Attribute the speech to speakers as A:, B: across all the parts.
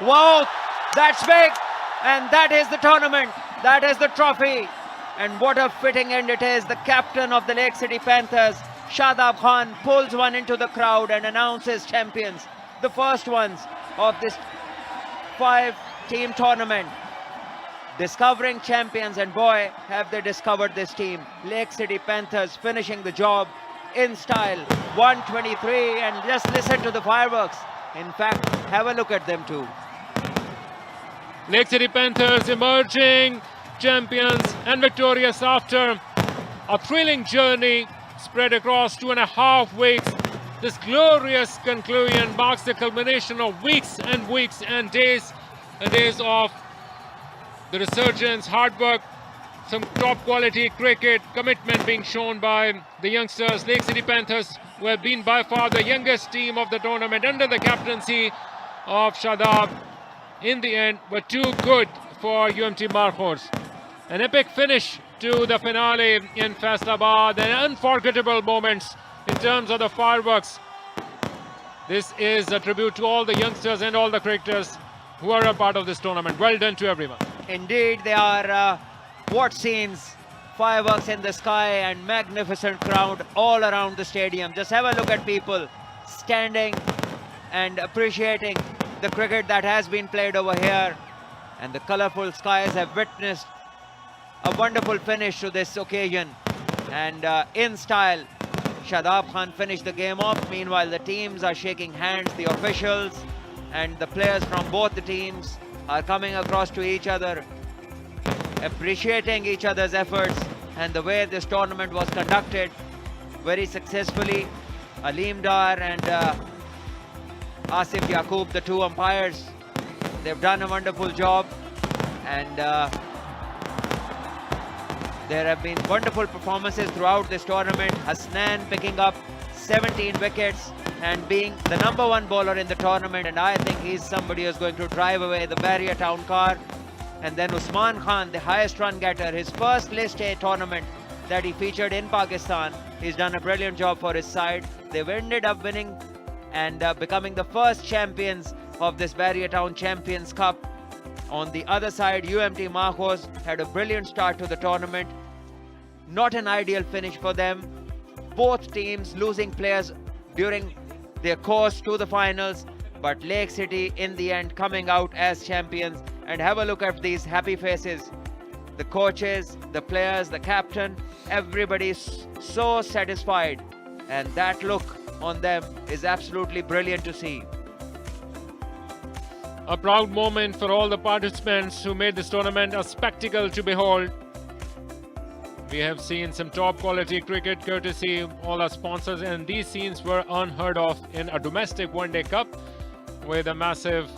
A: Wow, that's big. And that is the tournament. That is the trophy. And what a fitting end it is. The captain of the Lake City Panthers, Shadab Khan, pulls one into the crowd and announces champions. The first ones of this 5-team tournament. Discovering champions, and boy, have they discovered this team. Lake City Panthers finishing the job in style. 123, and just listen to the fireworks. In fact, have a look at them too.
B: Lake City Panthers emerging champions and victorious after a thrilling journey spread across 2.5 weeks. This glorious conclusion marks the culmination of weeks and weeks and days of the resurgence, hard work, some top quality cricket, commitment being shown by the youngsters. Lake City Panthers, who have been by far the youngest team of the tournament under the captaincy of Shadab, in the end were too good for UMT Markhors. An epic finish to the finale in Faisalabad, and unforgettable moments in terms of the fireworks. This is a tribute to all the youngsters and all the cricketers who are a part of this tournament. Well done to everyone.
A: Indeed, they are what scenes. Fireworks in the sky and magnificent crowd all around the stadium. Just have a look at people standing and appreciating the cricket that has been played over here. And the colourful skies have witnessed a wonderful finish to this occasion. And in style, Shadab Khan finished the game off. Meanwhile, the teams are shaking hands. The officials and the players from both the teams are coming across to each other, appreciating each other's efforts and the way this tournament was conducted very successfully. Aleem Dar and Asif Yaqub, the two umpires, they've done a wonderful job, and there have been wonderful performances throughout this tournament. Hasnan picking up 17 wickets and being the #1 bowler in the tournament, and I think he's somebody who's going to drive away the Barrier Town car. And then Usman Khan, the highest run getter, his first List A tournament that he featured in Pakistan. He's done a brilliant job for his side. They've ended up winning and becoming the first champions of this Barrier Town Champions Cup. On the other side, UMT Markhors had a brilliant start to the tournament. Not an ideal finish for them. Both teams losing players during their course to the finals, but Lake City in the end coming out as champions. And have a look at these happy faces. The coaches, the players, the captain, everybody's so satisfied. And that look on them is absolutely brilliant to see.
B: A proud moment for all the participants who made this tournament a spectacle to behold. We have seen some top quality cricket courtesy of all our sponsors, and these scenes were unheard of in a domestic one-day cup with a massive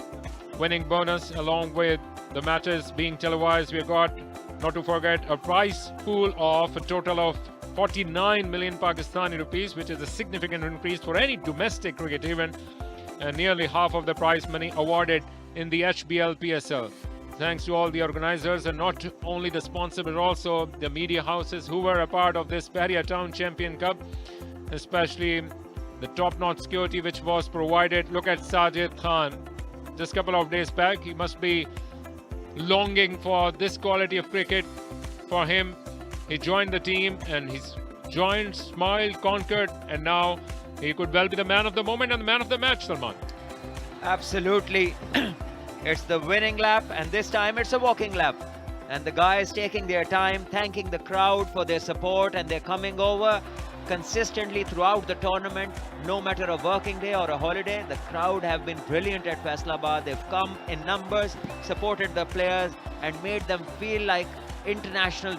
B: winning bonus along with the matches being televised. We got, not to forget, a prize pool of a total of 49 million Pakistani rupees, which is a significant increase for any domestic cricket event, and nearly half of the prize money awarded in the HBL PSL. Thanks to all the organizers, and not only the sponsor but also the media houses who were a part of this Barrier Town Champion Cup, especially the top-notch security which was provided. Look at Sajid Khan. Just a couple of days back, he must be longing for this quality of cricket. For him, he joined the team and he's joined, smiled, conquered, and now he could well be the man of the moment and the man of the match, Salman.
A: Absolutely. It's the winning lap, and this time it's a walking lap. And the guys taking their time, thanking the crowd for their support, and they're coming over consistently throughout the tournament. No matter a working day or a holiday, the crowd have been brilliant at Faisalabad. They've come in numbers, supported the players, and made them feel like international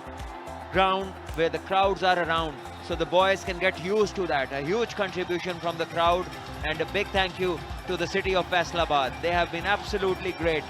A: ground where the crowds are around. So the boys can get used to that. A huge contribution from the crowd, and a big thank you to the city of Faisalabad. They have been absolutely great.